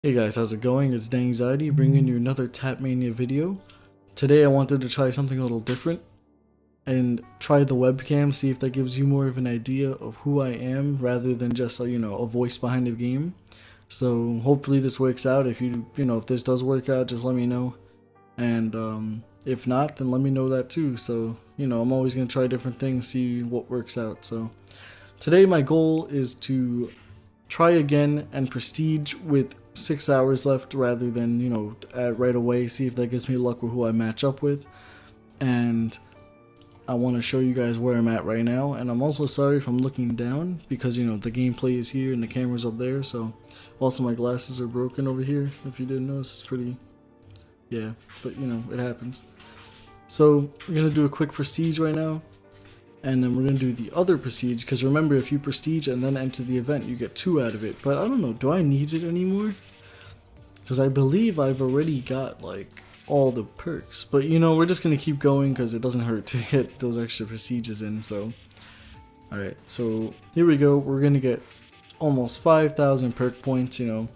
Hey guys, how's it going? It's Anxiety bringing you another Tap Mania video. Today I wanted to try something a little different and try the webcam, see if that gives you more of an idea of who I am rather than just a voice behind the game. So hopefully this works out. If if this does work out, just let me know. And if not, then let me know that too. So, I'm always going to try different things, see what works out. So today my goal is to try again and prestige with 6 hours left rather than, right away, see if that gives me luck with who I match up with. And I want to show you guys where I'm at right now. And I'm also sorry if I'm looking down because, the gameplay is here and the camera's up there. So also my glasses are broken over here. If you didn't notice, it's pretty, yeah, but it happens. So we're going to do a quick prestige right now. And then we're going to do the other prestige, because remember, if you prestige and then enter the event, you get 2 out of it. But I don't know, do I need it anymore? Because I believe I've already got, all the perks. But, we're just going to keep going, because it doesn't hurt to get those extra prestiges in, so. Alright, so here we go. We're going to get almost 5,000 perk points, and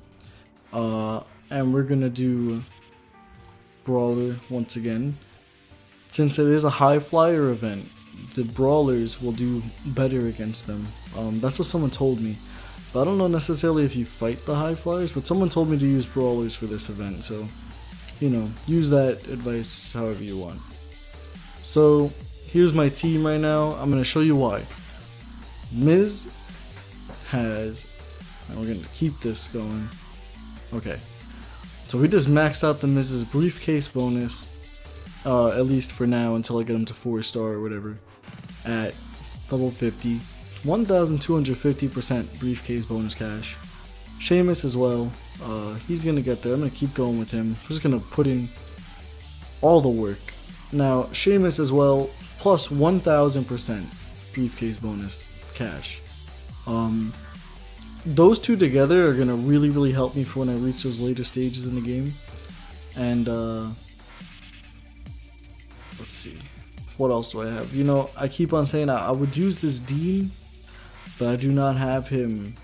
we're going to do Brawler once again. Since it is a high flyer event, the brawlers will do better against them. That's what someone told me, but I don't know necessarily if you fight the high flyers, but someone told me to use brawlers for this event, so use that advice however you want. So here's my team right now. I'm going to show you why. Miz has, and we're going to keep this going. Okay, so we just maxed out the Miz's briefcase bonus, at least for now until I get him to 4-star or whatever. At level 50, 1,250% briefcase bonus cash. Sheamus as well, he's gonna get there. I'm gonna keep going with him. I'm just gonna put in all the work. Now, Sheamus as well, plus 1,000% briefcase bonus cash. Those two together are gonna really help me for when I reach those later stages in the game. And let's see. What else do I have? I keep on saying I would use this Dean, but I do not have him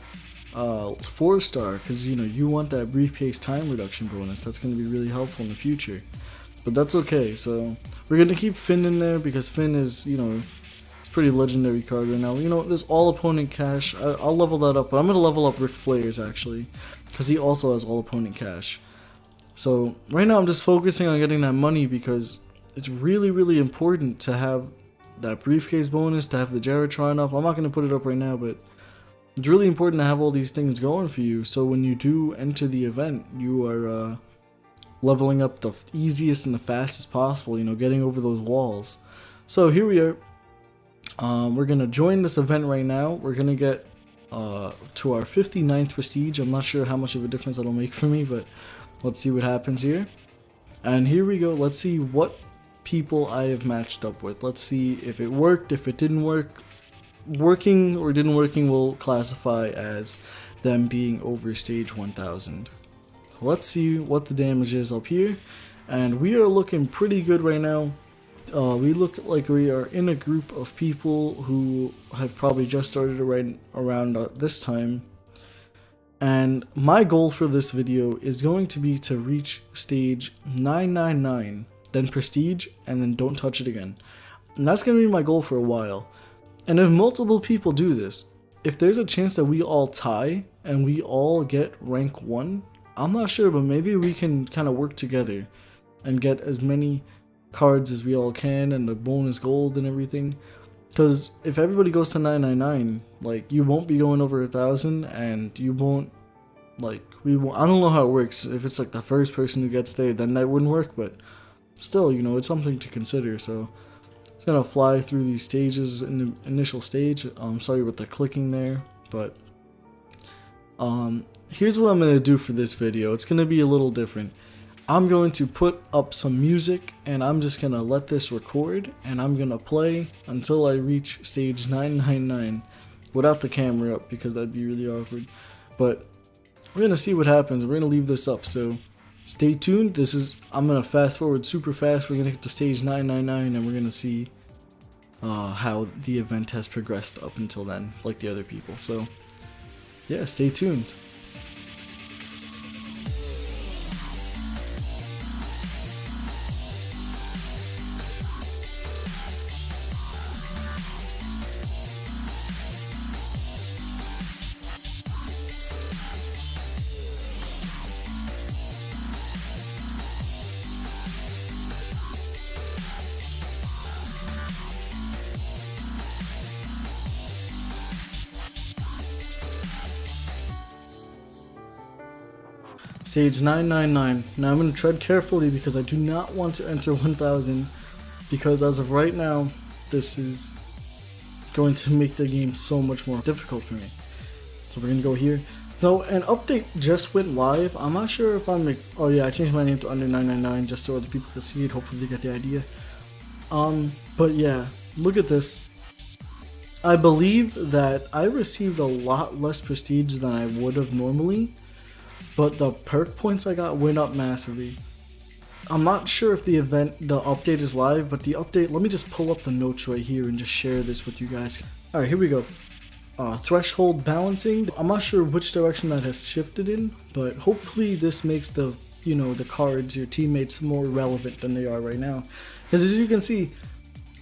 4-star because you want that briefcase time reduction bonus. That's going to be really helpful in the future, but that's okay. So we're going to keep Finn in there because Finn is it's a pretty legendary card right now. There's all opponent cash. I'll level that up, but I'm going to level up Ric Flair's actually because he also has all opponent cash. So right now I'm just focusing on getting that money because it's really important to have that briefcase bonus, to have the Geratron up. I'm not going to put it up right now, but it's really important to have all these things going for you, so when you do enter the event, you are leveling up the easiest and the fastest possible, getting over those walls. So here we are. We're going to join this event right now. We're going to get to our 59th prestige. I'm not sure how much of a difference that'll make for me, but let's see what happens here. And here we go. Let's see what people I have matched up with. Let's see if it worked, if it didn't work. Working or didn't working will classify as them being over stage 1000. Let's see what the damage is up here, and we are looking pretty good right now. We look like we are in a group of people who have probably just started right around this time, and my goal for this video is going to be to reach stage 999, then prestige, and then don't touch it again. And that's going to be my goal for a while. And if multiple people do this, if there's a chance that we all tie and we all get rank 1, I'm not sure, but maybe we can kind of work together and get as many cards as we all can and the bonus gold and everything. Because if everybody goes to 999, you won't be going over 1,000, and you won't, I don't know how it works. If it's the first person who gets there, then that wouldn't work, but still, it's something to consider. So I'm gonna fly through these stages in the initial stage. Sorry with the clicking there, but here's what I'm gonna do for this video. It's gonna be a little different. I'm going to put up some music and I'm just gonna let this record, and I'm gonna play until I reach stage 999 without the camera up because that'd be really awkward. But we're gonna see what happens. We're gonna leave this up, so stay tuned. I'm gonna fast forward super fast. We're gonna get to stage 999 and we're gonna see how the event has progressed up until then, like the other people. So yeah, stay tuned. Stage 999. Now I'm going to tread carefully because I do not want to enter 1000, because as of right now, this is going to make the game so much more difficult for me. So we're going to go here. No, an update just went live. I'm not sure if I'm... Oh yeah, I changed my name to Under 999 just so other people can see it. Hopefully they get the idea. But yeah, look at this. I believe that I received a lot less prestige than I would have normally, but the perk points I got went up massively. I'm not sure if the update is live, but the update, let me just pull up the notes right here and just share this with you guys. Alright, here we go. Threshold balancing. I'm not sure which direction that has shifted in, but hopefully this makes the, you know, the cards, your teammates, more relevant than they are right now. Because as you can see,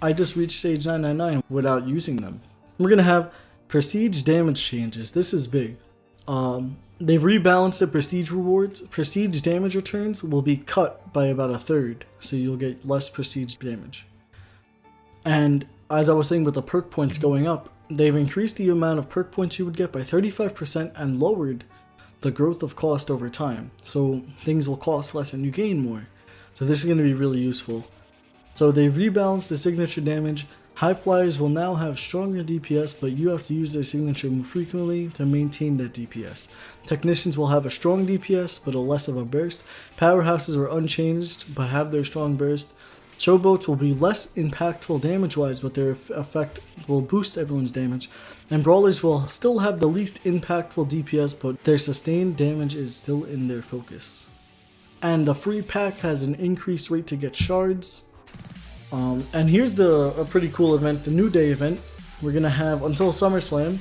I just reached stage 999 without using them. We're going to have prestige damage changes. This is big. They've rebalanced the prestige rewards. Prestige damage returns will be cut by about a third, so you'll get less prestige damage. And as I was saying with the perk points going up, they've increased the amount of perk points you would get by 35% and lowered the growth of cost over time. So things will cost less and you gain more. So this is going to be really useful. So they've rebalanced the signature damage. High flyers will now have stronger DPS, but you have to use their signature more frequently to maintain that DPS. Technicians will have a strong DPS, but a less of a burst. Powerhouses are unchanged, but have their strong burst. Showboats will be less impactful damage-wise, but their effect will boost everyone's damage. And Brawlers will still have the least impactful DPS, but their sustained damage is still in their focus. And the free pack has an increased rate to get shards. And here's a pretty cool event, the New Day event. We're going to have until SummerSlam.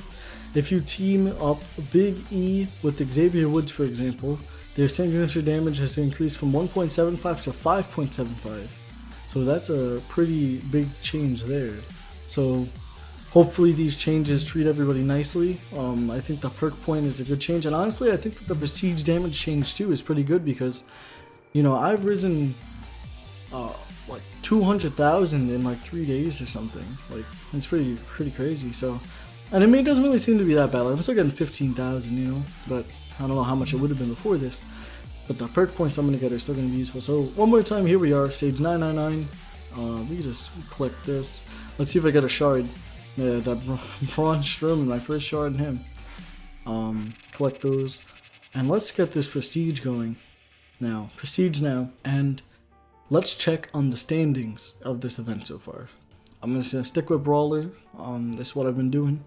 If you team up Big E with Xavier Woods, for example, their signature damage has increased from 1.75 to 5.75. So that's a pretty big change there. So hopefully these changes treat everybody nicely. I think the perk point is a good change. And honestly, I think that the prestige damage change too is pretty good because, you know, I've risen... like 200,000 in like 3 days or something. Like, it's pretty crazy. So, and it doesn't really seem to be that bad. Like, I'm still getting 15,000, you know, but I don't know how much it would have been before this. But the perk points I'm gonna get are still gonna be useful. So one more time, here we are, stage 999. We can just click this. Let's see if I get a shard. Yeah, that bronze Strowman, my first shard in him. Collect those, and let's get this prestige going. Now, prestige now, and let's check on the standings of this event so far. I'm going to stick with Brawler. This is what I've been doing.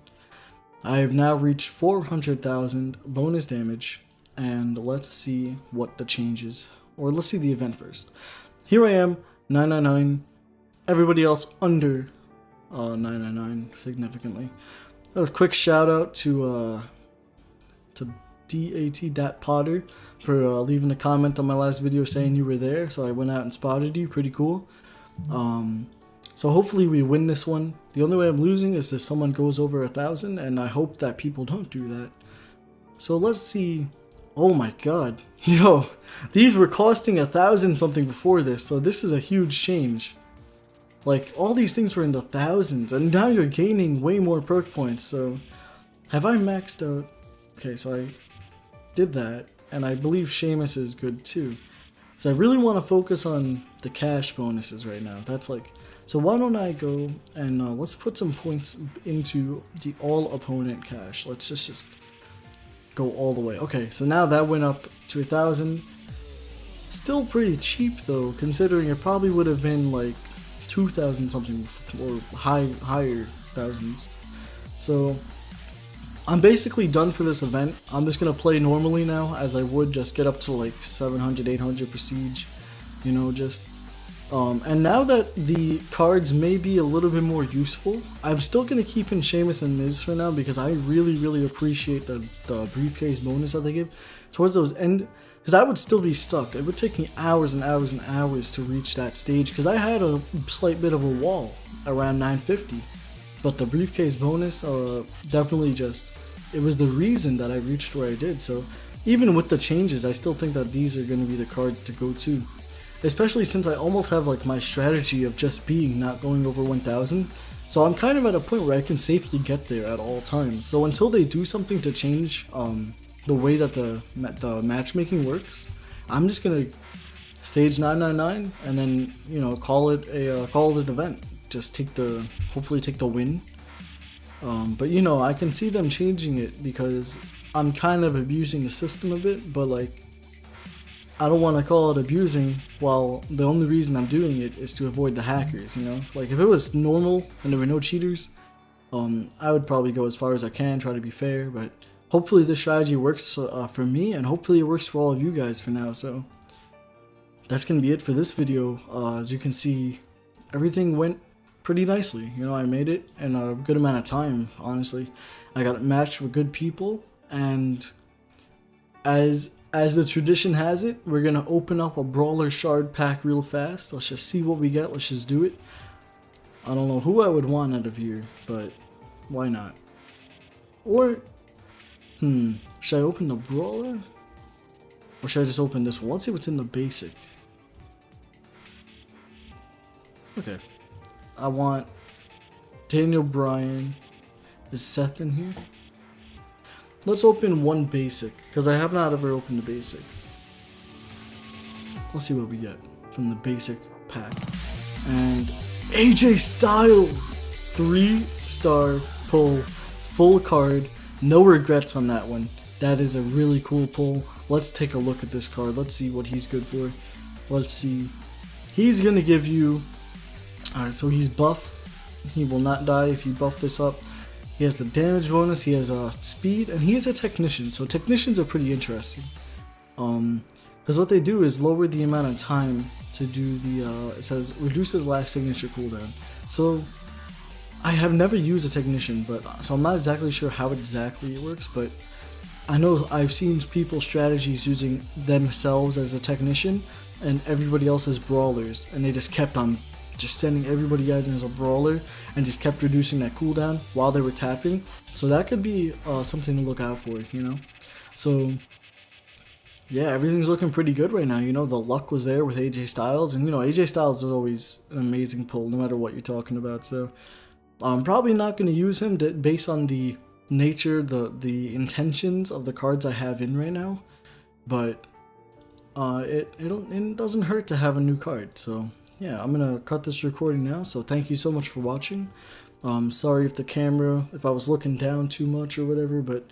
I have now reached 400,000 bonus damage. And let's see what the changes. Or let's see the event first. Here I am, 999. Everybody else under 999 significantly. A quick shout out to Dat.Potter for leaving a comment on my last video saying you were there, so I went out and spotted you. Pretty cool. So hopefully we win this one. The only way I'm losing is if someone goes over 1,000, and I hope that people don't do that. So let's see. Oh my god, yo, these were costing 1,000 something before this, so this is a huge change. Like, all these things were in the thousands, and now you're gaining way more perk points. So have I maxed out? Okay, so I did that, and I believe Sheamus is good too. So I really want to focus on the cash bonuses right now. That's like, so why don't I go and let's put some points into the all opponent cash. Let's just go all the way. Okay, so now that went up to 1,000. Still pretty cheap though, considering it probably would have been like 2,000 something or higher thousands. So I'm basically done for this event. I'm just gonna play normally now, as I would just get up to like 700, 800 prestige, you know, just and now that the cards may be a little bit more useful, I'm still going to keep in Sheamus and Miz for now because I really appreciate the briefcase bonus that they give towards those end, because I would still be stuck. It would take me hours and hours and hours to reach that stage because I had a slight bit of a wall around 950, but the briefcase bonus definitely just, it was the reason that I reached where I did. So even with the changes, I still think that these are going to be the cards to go to. Especially since I almost have like my strategy of just being not going over 1,000. So I'm kind of at a point where I can safely get there at all times. So until they do something to change the way that the matchmaking works, I'm just gonna stage 999 and then, you know, call it an event. Just hopefully take the win. But you know, I can see them changing it because I'm kind of abusing the system a bit, but like, I don't want to call it abusing while the only reason I'm doing it is to avoid the hackers, you know? Like, if it was normal and there were no cheaters, I would probably go as far as I can, try to be fair, but hopefully this strategy works for me, and hopefully it works for all of you guys for now. So that's going to be it for this video. As you can see, everything went pretty nicely. You know, I made it in a good amount of time, honestly. I got it matched with good people, and as the tradition has it, we're gonna open up a brawler shard pack real fast. Let's just see what we get. Let's just do it. I don't know who I would want out of here, but why not? Or should I open the brawler, or should I just open this one? Let's see what's in the basic. Okay, I want Daniel Bryan. Is Seth in here? Let's open one basic, because I have not ever opened a basic. Let's see what we get from the basic pack. And AJ Styles! 3-star pull, full card, no regrets on that one. That is a really cool pull. Let's take a look at this card. Let's see what he's good for. Let's see. He's going to give you... Alright, so he's buff. He will not die if you buff this up. He has the damage bonus, he has speed, and he is a technician. So technicians are pretty interesting. Because what they do is lower the amount of time to do the, it says reduces last signature cooldown. So I have never used a technician, but so I'm not exactly sure how exactly it works, but I know I've seen people strategies using themselves as a technician and everybody else as brawlers, and they just kept on just sending everybody out as a brawler and just kept reducing that cooldown while they were tapping. So that could be something to look out for, you know? So yeah, everything's looking pretty good right now. You know, the luck was there with AJ Styles, and you know, AJ Styles is always an amazing pull no matter what you're talking about. So I'm probably not going to use him based on the nature, the intentions of the cards I have in right now, but it doesn't hurt to have a new card. So yeah, I'm gonna cut this recording now, so thank you so much for watching. Sorry if the camera, if I was looking down too much or whatever, but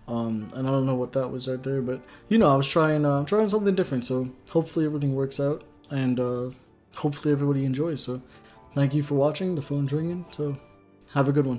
and I don't know what that was right there, but you know, I was trying something different, so hopefully everything works out, and hopefully everybody enjoys. So thank you for watching. The phone's ringing, so have a good one.